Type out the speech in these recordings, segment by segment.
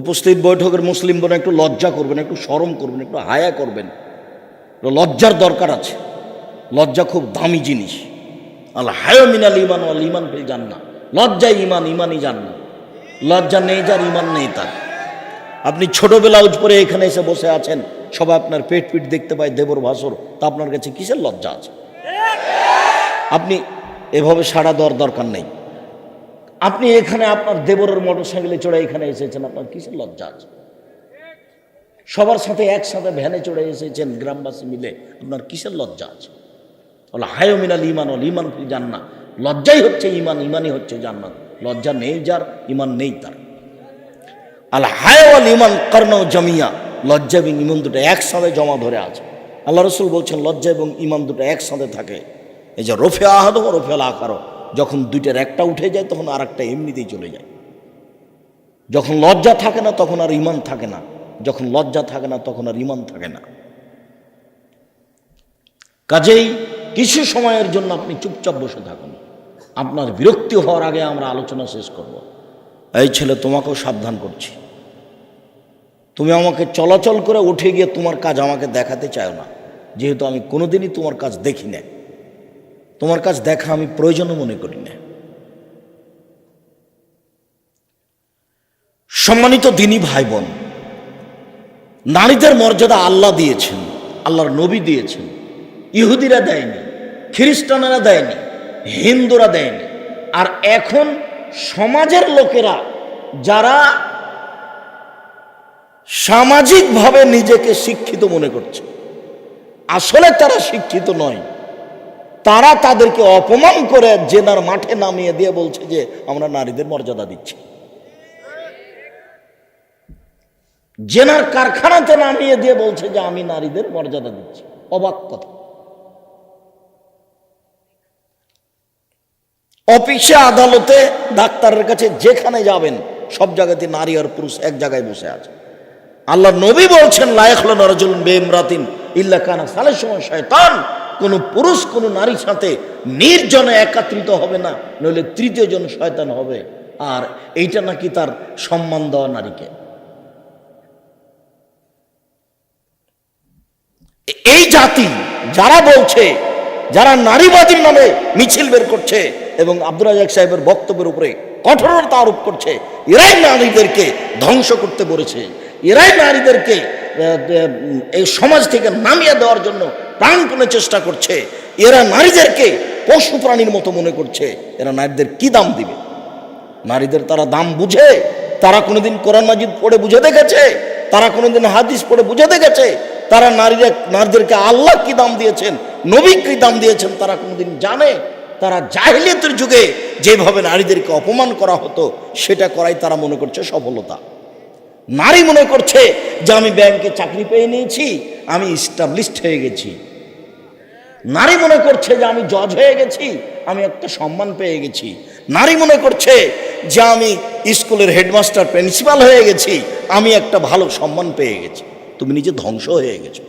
উপস্থিত বৈঠকের মুসলিম বোন একটু লজ্জা করবেন, একটু শরম করবেন, একটু হায়া করবেন। লজ্জার দরকার আছে। লজ্জা খুব দামি জিনিস। আল হায়া মিনাল ইমান ওয়াল ইমান ফিল জান্নাহ। লজ্জাই ইমান, ইমানই জান্নাত। লজ্জা নেই যার, ইমান নেই তার। আপনি ছোট ব্লাউজ পরে এখানে এসে বসে আছেন, সবাই আপনার পেট পিট দেখতে পায়, দেবর ভাসর, তা আপনার কাছে কিসের লজ্জা আছে? আপনি এভাবে সাড়া দেওয়ার দরকার নেই। আপনি এখানে আপনার দেবরের মোটর সাইকেলে চড়ে এখানে এসেছেন, আপনার কিসের লজ্জা আছে? সবার সাথে একসাথে ভ্যানে চড়ে এসেছেন গ্রামবাসী মিলে, আপনার কিসের লজ্জা আছে? বলে হায় মিনাল ইমান ওয়াল ইমান ফিল জান্নাহ। লজ্জাই হচ্ছে ইমান, ইমানই হচ্ছে জান্নাত। লজ্জা নেই যার, ইমান নেই তার। আল হায়া ওয়াল ইমান কারনাউ জামিয়া। লজ্জা এবং ইমান দুটো একসাথে জমা ধরে আছে। আল্লাহ রসুল বলছেন লজ্জা এবং ইমান দুটো একসাথে থাকে। এই যে রফে আহাদ ও রফে আল আখার, যখন দুইটার একটা উঠে যায় তখন আর একটা এমনিতেই চলে যায়। যখন লজ্জা থাকে না তখন আর ইমান থাকে না, যখন লজ্জা থাকে না তখন আর ইমান থাকে না। কাজেই কিছু সময়ের জন্য আপনি চুপচাপ বসে থাকুন। আপনার বিরক্তি হওয়ার আগে আমরা আলোচনা শেষ করব। এই ছেলে, তোমাকেও সাবধান করছি, তুমি আমাকে চলাচল করে উঠে গিয়ে তোমার কাজ আমাকে দেখাতে চাও না, যেহেতু আমি কোনোদিনই তোমার কাজ দেখি না। তোমার কাজ দেখা আমি প্রয়োজনও মনে করি না। সম্মানিত দিনী ভাই বোন, নারীদের মর্যাদা আল্লাহ দিয়েছেন, আল্লাহর নবী দিয়েছেন। ইহুদিরা দেয়নি, খ্রিস্টানেরা দেয়নি, হিন্দুরা দেয়নি। আর এখন সমাজের লোকেরা যারা সামাজিকভাবে নিজেকে শিক্ষিত মনে করছে, আসলে তারা শিক্ষিত নয়। তারা তাদেরকে অপমান করে জেনার মাঠে নামিয়ে দিয়ে বলছে যে আমরা নারীদের মর্যাদা দিচ্ছি। জেনার কারখানাতে নামিয়ে দিয়ে বলছে যে আমি নারীদের মর্যাদা দিচ্ছি। অবাক কথা। অফিসে, আদালতে, ডাক্তারের কাছে, যেখানে যাবেন সব জায়গাতে নারী আর পুরুষ এক জায়গায় বসে আছে। আল্লাহ নবী বলছেন লা ইয়াখলুনা রাজুলুন বিইমরাতিন ইল্লা কানা সালিসুহুমা শায়তান। কোন পুরুষ কোন নারীর সাথে নির্জনে একত্রিত হবে না, নইলে তৃতীয় জন শয়তান হবে। আর এইটা নাকি তার সম্মান দেওয়া নারীকে। এই জাতি যারা বলছে, যারা নারীবাদীর নামে মিছিল বের করছে এবং আব্দুর রাজ্জাক সাহেবের বক্তব্যের উপরে কঠোরতা আরোপ করছে, এরাই নারীদেরকে ধ্বংস করতে বলেছে। এরাই নারীদেরকে এই সমাজ থেকে নামিয়ে দেওয়ার জন্য প্রাণপণে চেষ্টা করছে। এরা নারীদেরকে পশু প্রাণীর মতো মনে করছে। এরা নারীদের কি দাম দিবে? নারীদের তারা দাম বুঝে? তারা কোনোদিন কোরআন মাজিদ পড়ে বুঝে দেখেছে? তারা কোনোদিন হাদিস পড়ে বুঝে দেখেছে? তারা নারীদেরকে আল্লাহ কি দাম দিয়েছেন, নবী কি দাম দিয়েছেন তারা কোনোদিন জানে? তারা জাহিলিয়াতের যুগে যেভাবে নারীদেরকে অপমান করা হতো সেটা করাই তারা মনে করছে সফলতা। নারী মনে করছে যে আমি ব্যাংকে চাকরি পেয়ে নিয়েছি, আমি ইস্টাবলিশড হয়ে গেছি। নারী মনে করছে যে আমি জজ হয়ে গেছি, আমি একটা সম্মান পেয়ে গেছি। নারী মনে করছে যে আমি স্কুলের হেডমাস্টার, প্রিন্সিপাল হয়ে গেছি, আমি একটা ভালো সম্মান পেয়ে গেছি। তুমি নিজে ধ্বংস হয়ে গেছো।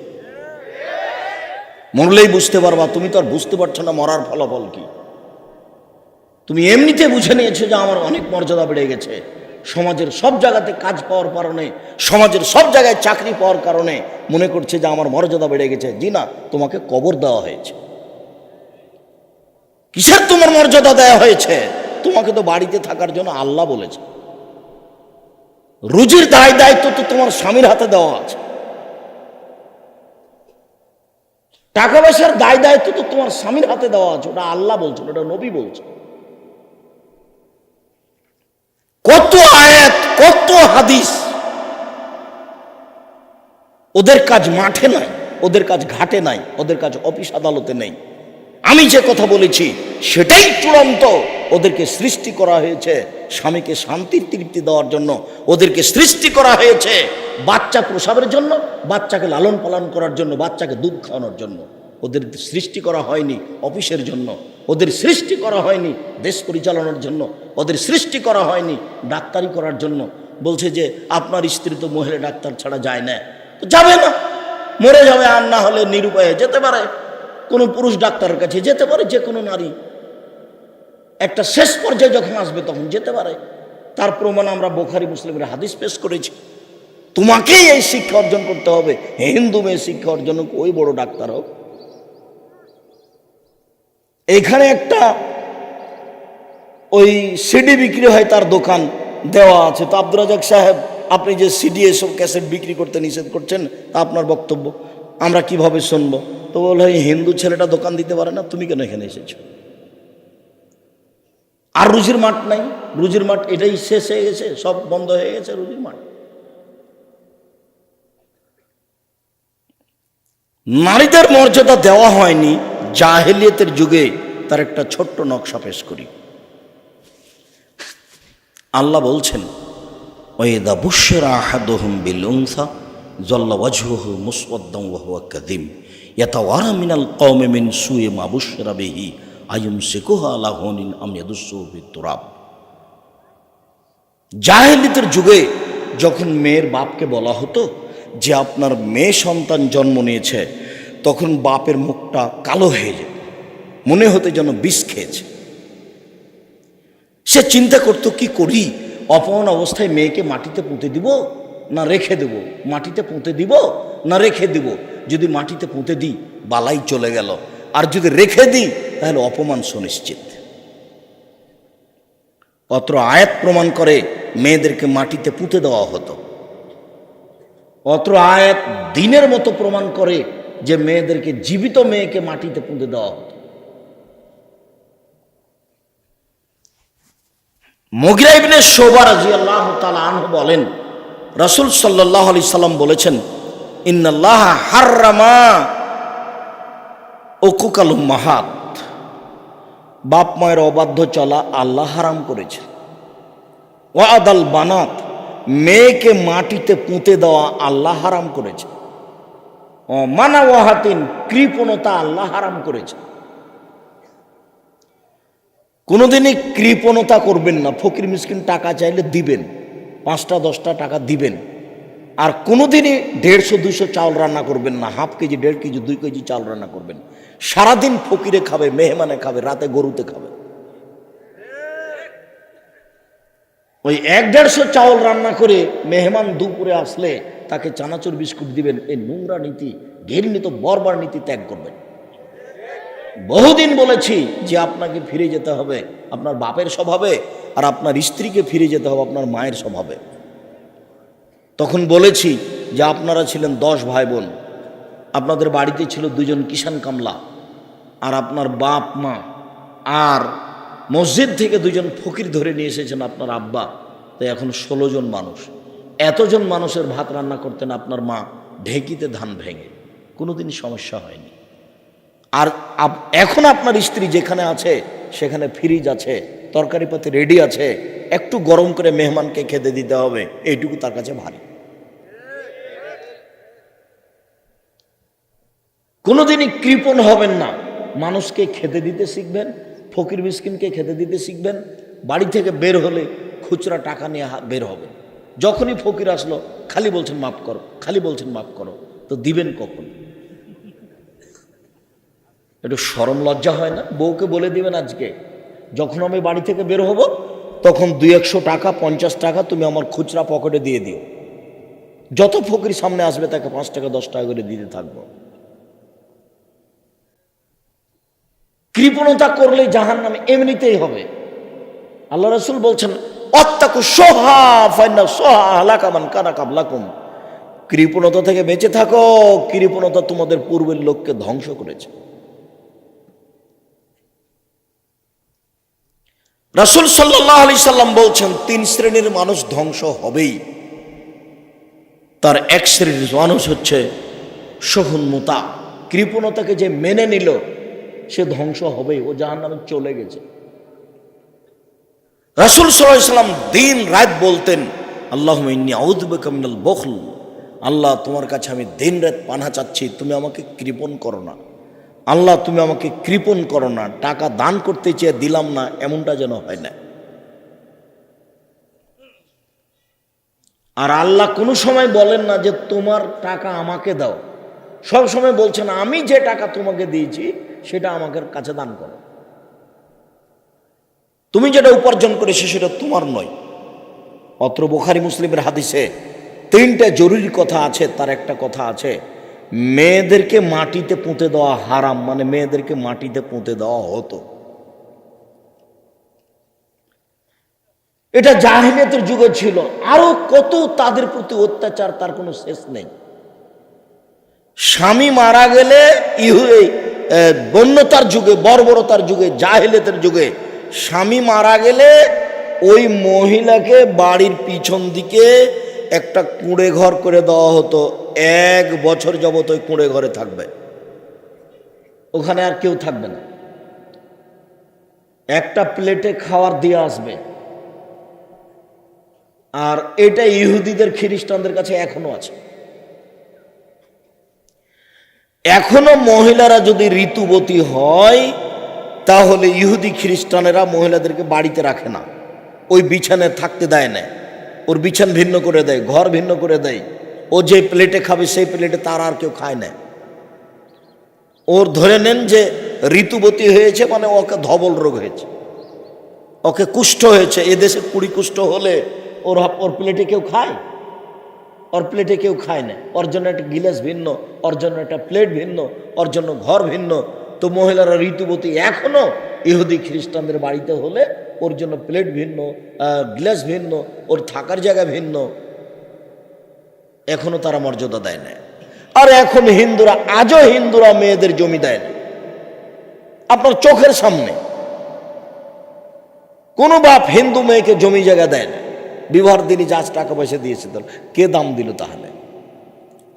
মরলেই বুঝতে পারবা। তুমি তো আর বুঝতে পারছো না মরার ফলাফল কি। তুমি এমনিতে বুঝে নিয়েছো যে আমার অনেক মর্যাদা বেড়ে গেছে, সমাজের সব জায়গাতে কাজ পাওয়ার কারণে, সমাজের সব জায়গায় চাকরি পাওয়ার কারণে মনে করছে যে আমার মর্যাদা বেড়ে গেছে। জি না, তোমাকে কবর দেওয়া হয়েছে। কিসের তোমার মর্যাদা দেওয়া হয়েছে? তোমাকে তো বাড়িতে থাকার জন্য আল্লাহ বলেছে। রুজির দায় দায়িত্ব তো তোমার স্বামীর হাতে দেওয়া আছে। টাকা পয়সার দায় দায়িত্ব তো তোমার স্বামীর হাতে দেওয়া আছে। ওটা আল্লাহ বলছেন, ওটা নবী বলছে। কত আয়াত, কত হাদিস। ওদের কাজ মাঠে নাই, ওদের কাজ ঘাটে নাই, ওদের কাজ অফিস আদালতে নেই। আমি যে কথা বলেছি সেটাই চূড়ান্ত। ওদেরকে সৃষ্টি করা হয়েছে স্বামীকে শান্তির তৃপ্তি দেওয়ার জন্য। ওদেরকে সৃষ্টি করা হয়েছে বাচ্চা প্রসবের জন্য, বাচ্চাকে লালন পালন করার জন্য, বাচ্চাকে দুধ খাওয়ানোর জন্য। ওদের সৃষ্টি করা হয়নি অফিসের জন্য, ওদের সৃষ্টি করা হয়নি দেশ পরিচালনার জন্য, ওদের সৃষ্টি করা হয়নি ডাক্তারি করার জন্য। বলছে যে আপনার স্ত্রী তো মহিলা ডাক্তার ছাড়া যায় না, তো যাবে না, মরে যাবে। আর না হলে নিরুপায়ে যেতে পারে, কোনো পুরুষ ডাক্তারের কাছে যেতে পারে, যে কোনো নারী একটা শেষ পর্যায়ে যখন আসবে তখন যেতে পারে। তার প্রমাণ আমরা বুখারী মুসলিমের হাদিস পেশ করেছি। তোমাকেই এই শিক্ষা অর্জন করতে হবে। হিন্দু মেয়ে শিক্ষা অর্জন ওই বড় ডাক্তার হোক। এখানে একটা ওই সিডি বিক্রি হয়, তার দোকান দেওয়া আছে। তো আব্দুর রাজাক সাহেব, আপনি যে সিডি এসব ক্যাসেট বিক্রি করতে নিষেধ করছেন, তা আপনার বক্তব্য আমরা কিভাবে শুনবো? তো বলে এই হিন্দু ছেলেটা দোকান দিতে পারে না, তুমি কেন এখানে এসেছো? আর রুজির মাঠ নাই, রুজির মাঠ এটাই শেষ হয়ে গেছে, সব বন্ধ হয়ে গেছে রুজির মাঠ। নারীদের মর্যাদা দেওয়া হয়নি জাহেলিয়াতের যুগে, তার একটা ছোট্ট নকশা পেশ করি। আল্লাহ বলছেন, ওয়াইদা বুশরা আহাদুহুম বিল উনসা যাল্লা ওয়াজহুহু মুসওয়াদ্দান ওয়া হুয়া কাযীম ইয়াতাওয়ারা মিনাল কওমি মিন সুই মা বুশরা বিহি আইয়ুমসিকুহু আলা হুনিন আম ইয়াদুসসুহু ফিত তুরাব। জাহেলিয়াতের যুগে যখন মেয়ের বাপকে বলা হতো যে আপনার মেয়ে সন্তান জন্ম নিয়েছে, তখন বাপের মুখটা কালো হয়ে যেত, মনে হতে যেন বিষ খেয়েছে। সে চিন্তা করতো কি করি, অপমান অবস্থায় মেয়েকে মাটিতে পুঁতে দিব না রেখে দেব, মাটিতে পুঁতে দিব না রেখে দিব। যদি মাটিতে পুঁতে দিই বালাই চলে গেল, আর যদি রেখে দিই তাহলে অপমান সুনিশ্চিত। অত্র আয়াত প্রমাণ করে মেয়েদেরকে মাটিতে পুঁতে দেওয়া হতো। অত্র আয়াত দিনের মতো প্রমাণ করে যে মেয়েদেরকে, জীবিত মেয়েকে মাটিতে পুঁতে দেওয়া হতো। মুগিরা ইবনে শুবা রাদিয়াল্লাহু তাআলা আনহু বলেন, রাসূল সাল্লাল্লাহু আলাইহি সাল্লাম বলেছেন, ইন্নাল্লাহা হাররামা উকুকাল উম্মাহাত, বাপ মায়ের অবাধ্য চলা আল্লাহ হারাম করেছেন। ওয়াদাল বানাত, মেয়েকে মাটিতে পুঁতে দেওয়া আল্লাহ হারাম করেছে। ও মানা ওয়াহাতিন, কৃপণতা আল্লাহ হারাম করেছে। কোনোদিনই কৃপণতা করবেন না। ফকির মিসকিন টাকা চাইলে দিবেন, 5টা 10টা টাকা দিবেন। আর কোনোদিনই 150-200 চাউল রান্না করবেন না, হাফ কেজি 1.5 কেজি 2 কেজি চাউল রান্না করবেন। সারাদিন ফকিরে খাবে, মেহমানে খাবে, রাতে গরুতে খাবে। ওই 1-150 চাউল রান্না করে মেহমান দুপুরে আসলে তাকে চানাচুর বিস্কুট দিবেন। এই নোংরা নীতি, ঘৃণিত বর্বর নীতি ত্যাগ করবেন। বহুদিন বলেছি যে আপনাকে ফিরে যেতে হবে আপনার বাপের স্বভাবে, আর আপনার স্ত্রীকে ফিরে যেতে হবে আপনার মায়ের স্বভাবে। তখন বলেছি যে আপনারা ছিলেন 10 ভাই বোন, আপনাদের বাড়িতে ছিল 2 জন কিষান কামলা, আর আপনার বাপ মা, আর মসজিদ থেকে 2 জন ফকির ধরে নিয়ে এসেছেন আপনার আব্বা। তো এখন 16 জন মানুষ। এতজন মানুষের ভাত রান্না করতেন আপনার মা ঢেকিতে ধান ভেঙে, কোনোদিন সমস্যা হয়নি। আর এখন আপনার স্ত্রী যেখানে আছে সেখানে ফ্রিজ আছে, তরকারি পাতি রেডি আছে, একটু গরম করে মেহমানকে খেতে দিতে হবে, এইটুকু তার কাছে ভারী। কোনোদিনই কৃপণ হবেন না। মানুষকে খেতে দিতে শিখবেন, ফকির মিসকিনকে খেতে দিতে শিখবেন। বাড়ি থেকে বের হলে খুচরা টাকা নিয়ে বের হবেন। যখনই ফকির আসলো খালি বলছেন মাফ করো, খালি বলছেন মাফ করো, তো দিবেন কখন? একটু শরম লজ্জা হয় না? বউকে বলে দিবেন, আজকে যখন আমি বাড়ি থেকে বের হব তখন 200-100 টাকা 50 টাকা তুমি আমার খুচরা পকেটে দিয়ে দিও। যত ফকির সামনে আসবে তাকে 5 টাকা 10 টাকা করে দিতে থাকবো। কৃপণতা করলে জাহান্নামে এমনিতেই হবে। আল্লাহ রাসূল বলছেন, অত্তাকু সোহা ফাইন্না সোহা হালাকা মান কানা কাবলাকুম, কৃপণতা থেকে বেঁচে থাকো, কৃপণতা তোমাদের পূর্বের লোককে ধ্বংস করেছে। রাসূল সাল্লাল্লাহু আলাইহি সাল্লাম বলছেন, 3 শ্রেণীর মানুষ ধ্বংস হবেই। তার এক শ্রেণীর মানুষ হচ্ছে সহুন্মতা, কৃপণতাকে যে মেনে নিল সে ধ্বংস হবেই, ও জাহান্নামে চলে গেছে। রাসূল সাল্লাল্লাহু আলাইহি সাল্লাম দিন রাত বলতেন, আল্লাহুম্মা ইন্নী আউযু বিকা মিনাল বুখল, আল্লাহ তোমার কাছে আমি দিন রাত পানাহ চাচ্ছি, তুমি আমাকে কৃপণ করো না। আল্লাহ তুমি আমাকে কৃপণ করো না, টাকা দান করতে চেয়ে দিলাম না, এমনটা যেন হয় না। আর আল্লাহ কোনো সময় বলেন না যে তোমার টাকা আমাকে দাও, সব সময় বলছেন আমি যে টাকা তোমাকে দিয়েছি সেটা আমাকে কাছে দান করো। তুমি যেটা উপার্জন করেছো সেটা তোমার নয়, অত্র বুখারী মুসলিমের হাদিসে 3টা জরুরি কথা আছে, তার একটা কথা আছে মেয়েদেরকে মাটিতে পুঁতে দেওয়া হারাম, মানে মেয়েদেরকে মাটিতে পুঁতে দেওয়া হতো। এটা জাহেলিয়াতের যুগে ছিল। আরো কত তাদের প্রতি অত্যাচার, তার কোনো শেষ নেই। স্বামী মারা গেলে বন্যতার যুগে, বর্বরতার যুগে, জাহেলিয়াতের যুগে স্বামী মারা গেলে ওই মহিলাকে বাড়ির পিছন দিকে একটা কুঁড়ে ঘর করে দেওয়া হতো। 1 বছর যাবত ওই কুঁড়ে ঘরে থাকবে, ওখানে আর কেউ থাকবে না। একটা প্লেটে খাবার দিয়ে আসবে। আর এটা ইহুদিদের খ্রিস্টানদের কাছে এখনো আছে। এখনো মহিলারা যদি ঋতুবতী হয় তাহলে ইহুদি খ্রিস্টানেরা মহিলাদেরকে বাড়িতে রাখে না, ওই বিছানায় থাকতে দেয় না, ওর বিছান ভিন্ন করে দেয়, ঘর ভিন্ন করে দেয়। ও যে প্লেটে খাবে সেই প্লেটে তার আর কেউ খায় না। ওর ধরে নেন যে ঋতুবতী হয়েছে মানে ওকে ধবল রোগ হয়েছে, ওকে কুষ্ঠ হয়েছে। এদেশে 20 কুষ্ঠ হলে ওর প্লেটে কেউ খায়? ওর প্লেটে কেউ খায় না। ওর জন্য একটা গিলাস ভিন্ন, ওর জন্য একটা প্লেট ভিন্ন, ওর জন্য ঘর ভিন্ন। তো মহিলারা ঋতুবতী এখনো ইহুদি খ্রিস্টানদের বাড়িতে হলে ওর জন্য প্লেট ভিন্ন, গ্লাস ভিন্ন, ওর থাকার জায়গা ভিন্ন। এখনো তারা মর্যাদা দেয় না। আর এখন হিন্দুরা, আজও হিন্দুরা মেয়েদের জমি দেয় না। আপনার চোখের সামনে কোনো বাপ হিন্দু মেয়েকে জমি জায়গা দেয় না। বিবাহ দিনই যা টাকা পয়সা দিয়েছে, তাহলে কে দাম দিল তাহলে?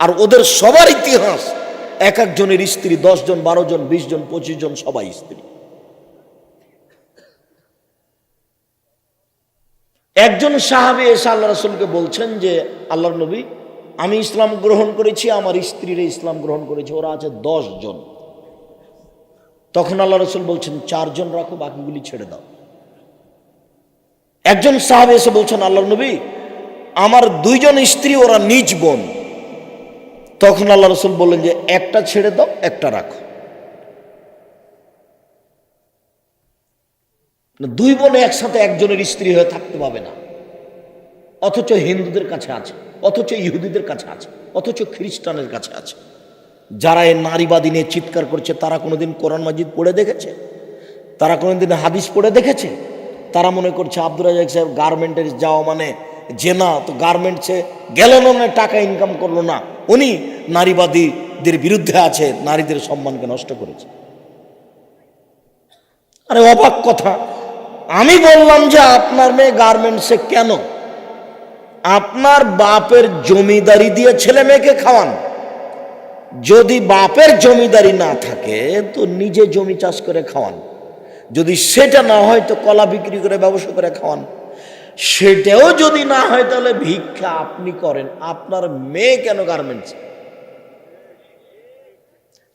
আর ওদের সবার ইতিহাস, এক একজনের স্ত্রী 10 জন, 12 জন, 20 জন, 25 জন, সবাই স্ত্রী। একজন সাহাবী এসে আল্লাহ রাসূলকে বলছেন যে, আল্লাহর নবী, আমি ইসলাম গ্রহণ করেছি, আমার স্ত্রীরা ইসলাম গ্রহণ করেছে, ওরা আছে 10 জন। তখন আল্লাহ রাসূল বলছেন 4 জন রাখো, বাকিগুলি ছেড়ে দাও। একজন সাহাবী এসে বলছেন, আল্লাহর নবী, আমার 2 জন স্ত্রী, ওরা নিজ বোন। তখন আল্লাহ রাসূল বললেন যে একটা ছেড়ে দাও, একটা রাখো। 2 বোন একসাথে একজনের স্ত্রী হয়ে থাকতে পাবে না। অথচ হিন্দুদের কাছে আছে, অথচ ইহুদিদের কাছে আছে, অথচ খ্রিস্টানের কাছে আছে। যারা এই নারীবাদী নিয়ে চিৎকার করছে, তারা কোনোদিন কোরআন মাজিদ পড়ে দেখেছে? তারা কোনোদিন হাদিস পড়ে দেখেছে? তারা মনে করছে আব্দুর রাজ্জাক সাহেব গার্মেন্টে যাওয়া মানে জেনা, তো গার্মেন্টসে গেল না, টাকা ইনকাম করলো না, উনি নারীবাদীদের বিরুদ্ধে আছে, নারীদের সম্মানকে নষ্ট করেছে। আরে অবাক কথা। আমি বললাম যে আপনার মেয়ে গার্মেন্টসে কেন? আপনার বাপের জমিদারি দিয়ে ছেলে মেয়েকে খাওয়ান। যদি বাপের জমিদারি না থাকে তো নিজে জমি চাষ করে খাওয়ান। যদি সেটা না হয় তো কলা বিক্রি করে ব্যবসা করে খাওয়ান। সেটাও যদি না হয় তাহলে ভিক্ষা আপনি করেন। আপনার মেয়ে কেন গার্মেন্টস?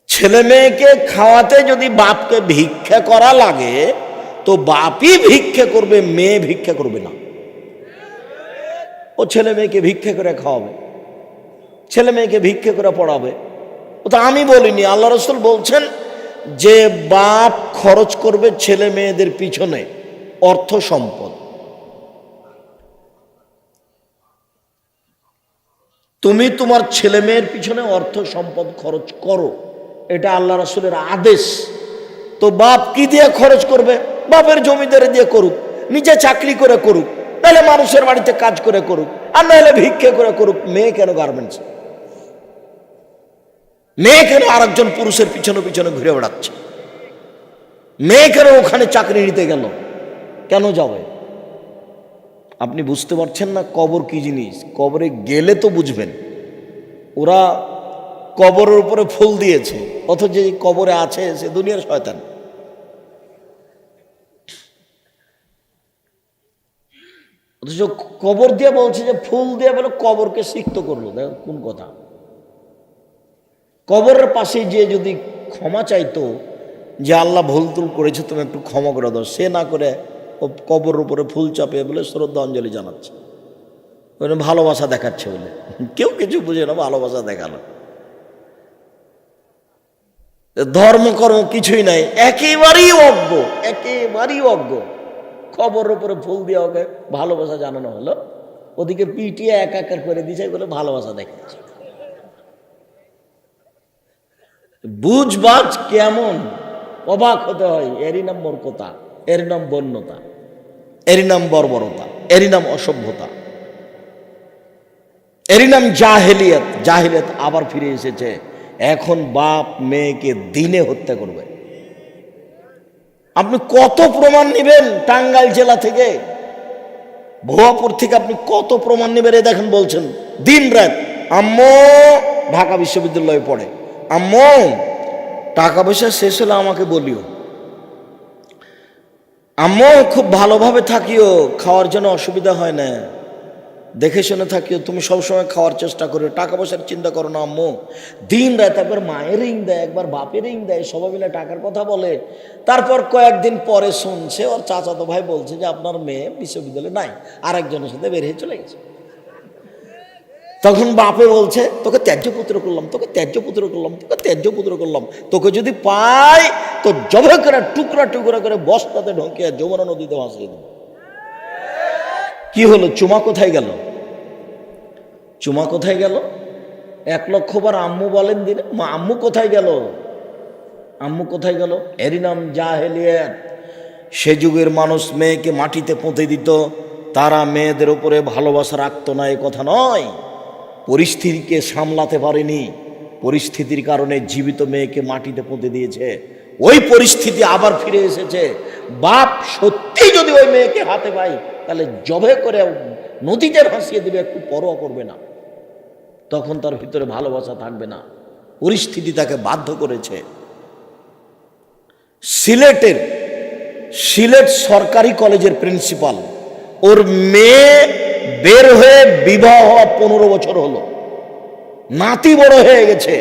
ছেলে মেয়েকে খাওয়াতে যদি বাপকে ভিক্ষা করা লাগে তো বাপই ভিক্ষা করবে, মেয়ে ভিক্ষা করবে না। ও ছেলে মেয়েকে ভিক্ষা করে খাওয়াবে, ছেলে মেয়েকে ভিক্ষা করে পড়াবে। ও তো আমি বলিনি, আল্লাহ রাসূল বলছেন যে বাপ খরচ করবে ছেলে মেয়েদের পিছনে অর্থ সম্পদ। তুমি তোমার ছেলে মেয়ের পিছনে অর্থ সম্পদ খরচ করো, এটা আল্লাহ রাসূলের আদেশ। তো বাপ কি দিয়ে খরচ করবে? বাপের জমিদারি দিয়ে করুক, নিজে চাকরি করে করুক, নাহলে মানুষের বাড়িতে কাজ করে করুক, আর নাহলে ভিক্ষা করে করুক। মেয়ে কেন গার্মেন্টস? মেয়ে কেন আরেকজন পুরুষের পিছনে পিছনে ঘুরে বেড়াচ্ছে? মেয়ে কেন ওখানে চাকরি নিতে গেল? কেন যাবে? আপনি বুঝতে পারছেন না কবর কি জিনিস? কবরে গেলে তো বুঝবেন। ওরা কবরের উপরে ফুল দিয়েছে, অথচ যে কবরে আছে সে দুনিয়ার শয়তান। অথচ কবর দিয়ে বলছে যে ফুল দিয়ে বলে কবরকে সিক্ত করলো। দেখো কোন কথা। কবরের পাশে যে যদি ক্ষমা চাইতো যে আল্লাহ ভুল তুল করেছে, তুমি একটু ক্ষমা করে দাও, সে না করে ও কবরের উপরে ফুল চাপিয়ে বলে শ্রদ্ধা অঞ্জলি জানাচ্ছে, ভালোবাসা দেখাচ্ছে বলে। কেউ কিছু বুঝে না, ভালোবাসা দেখানো। ধর্মকর্ম কিছুই নাই, একেবারেই অজ্ঞ, একেবারেই অজ্ঞ। কবরের উপরে ফুল দিয়ে ওকে ভালোবাসা জানানো হলো, ওদিকে পিটিয়ে একাকার করে দিয়েছে, এগুলো ভালোবাসা দেখাচ্ছে। বুঝবাজ কেমন, অবাক হতে হয়। এরই নাম মূর্খতা, এর নাম বন্যতা, এরই নাম বর্বরতা, এরই নাম অসভ্যতা, এরই নাম জাহেলিয়াত। জাহেলিয়াত আবার ফিরে এসেছে। এখন বাপ মেয়েকে দিনে হত্যা করবে। আপনি কত প্রমাণ নেবেন? টাঙ্গাইল জেলা থেকে, ভুয়াপুর থেকে আপনি কত প্রমাণ নেবেন? এ দেখেন, বলছেন দিন রাত আম্মু ঢাকা বিশ্ববিদ্যালয়ে পড়ে, আম্মু টাকা পয়সা শেষ হলে আমাকে বলিও, আম্মু খুব ভালোভাবে থাকিও, খাওয়ার জন্য অসুবিধা হয় না, দেখে শুনে থাকিও, তুমি সবসময় খাওয়ার চেষ্টা করো, টাকা পয়সার চিন্তা করো না আম্মু। দিন রাত একবার মায়ের রিং দেয়, একবার বাপের রিং দেয়, সবাই মিলে টাকার কথা বলে। তারপর কয়েকদিন পরে শুনছে ওর চাচাতো ভাই বলছে যে আপনার মেয়ে বিশ্ববিদ্যালয়ে নাই, আরেকজনের সাথে বের হয়ে চলে গেছে। তখন বাপে বলছে তোকে ত্যায্য পুত্র করলাম, তোকে ত্যায্য পুত্র করলাম, তোকে ত্যায্য পুত্র করলাম, তোকে যদি পাই তো জবে করে টুকরা টুকরা করে বস্তাতে ঢোকে যমুনা নদীতে ভাসিয়ে দেব। কি হলো? চুমা কোথায় গেল? চুমা কোথায় গেল? 1 লক্ষ বার আম্মু বলেন দিনে, মা আম্মু কোথায় গেল? আম্মু কোথায় গেল? এরই নাম জাহেলিয়াত। সে যুগের মানুষ মেয়েকে মাটিতে পুঁতে দিত, তারা মেয়েদের উপরে ভালোবাসা রাখতো না এ কথা নয়, পরিস্থিতিকে সামলাতে পারেনি, পরিস্থিতির কারণে জীবিত মেয়েকে মাটিতে পুঁতে দিয়েছে। ওই পরিস্থিতি আবার ফিরে এসেছে। বাপ সত্যি যদি ওই মেয়েকে হাতে পায় তাহলে জবে করে নদীতে ভাসিয়ে দেবে, একটু পরোয়া করবে না। তখন তার ভিতরে ভালোবাসা থাকবে না, পরিস্থিতি তাকে বাধ্য করেছে। সিলেট সরকারি কলেজের প্রিন্সিপাল, ওর মেয়ে বের হয়ে বিবাহ হওয়া 15 বছর হলো, নাতি বড় হয়ে গেছে,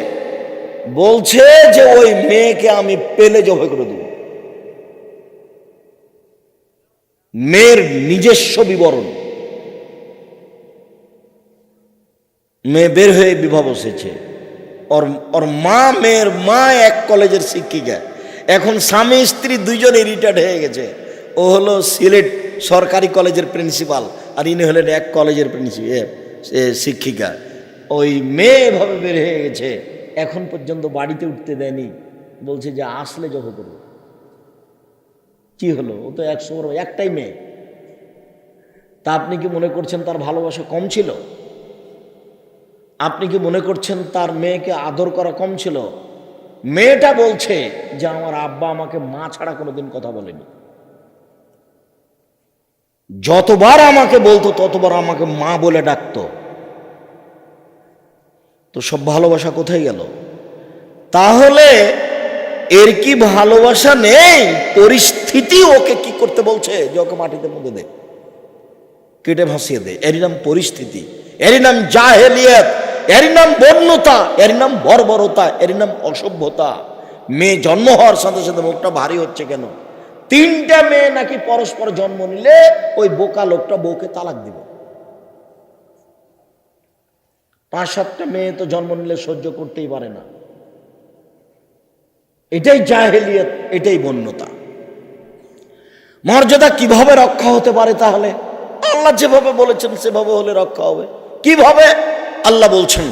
বলছে যে ওই মেয়েকে আমি পেলে জবে করে দেব। মেয়ের নিজস্ব বিবরণ, মেয়ে বের হয়ে বিবাহ বসেছে। ওর মা, মেয়ের মা এক কলেজের শিক্ষিকা, এখন স্বামী স্ত্রী দুইজনে রিটায়ার্ড হয়ে গেছে। ও হলো সিলেট সরকারি কলেজের প্রিন্সিপাল, আর ইনি হলেন এক কলেজের শিক্ষিকা। ওই মেয়ে এভাবে বের হয়ে গেছে, এখন পর্যন্ত বাড়িতে উঠতে দেয়নি, বলছে যে আসলে জবে করবো। কি হলো? ও তো 100 বড়, একটাই মেয়ে। তা আপনি কি মনে করছেন তার ভালোবাসা কম ছিল? আপনি কি মনে করছেন তার মেয়েকে আদর করা কম ছিল? মেয়েটা বলছে যে আমার আব্বা আমাকে মা ছাড়া কোনোদিন কথা বলেনি, যতবার আমাকে বলতো ততবার আমাকে মা বলে ডাকতো। তো সব ভালোবাসা কোথায় গেল? তাহলে এর কি ভালোবাসা নেই? পরিস্থিতি ওকে কি করতে বলছে? যে ওকে মাটিতে মধ্যে দে, কেটে ভাসিয়ে দে। এরই নাম পরিস্থিতি, এরই নাম জাহেলিয়াত, এরই নাম বন্যতা, এরই নাম বর্বরতা, এরই নাম অসভ্যতা। মেয়ে জন্ম হওয়ার সাথে সাথে মুখটা ভারী হচ্ছে কেন? 3টা মেয়ে নাকি পরস্পর জন্ম নিলে ওই বোকা লোকটা বউকে তালাক দিব। 5-7টা মেয়ে তো জন্ম নিলে সহ্য করতেই পারে না। এটাই জাহেলিয়াত, এটাই বন্যতা। মর্যাদা কিভাবে রক্ষা হতে পারে? তাহলে আল্লাহ যেভাবে বলেছেন সেভাবে হলে রক্ষা হবে। কিভাবে? আল্লাহ বলছেন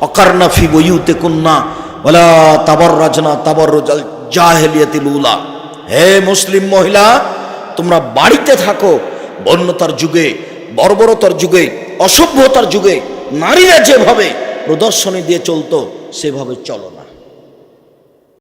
অকারনা ফি বুয়ুতিকুন্না ওয়ালা তাবাররাজনা তাবাররুজাল জাহেলিয়াতিল উলা। হে মুসলিম মহিলা, তোমরা বাড়িতে থাকো। বন্যতার যুগে, বর্বরতার যুগে, অসভ্যতার যুগে নারীরা যেভাবে প্রদর্শনী দিয়ে চলতো সেভাবে চলো না।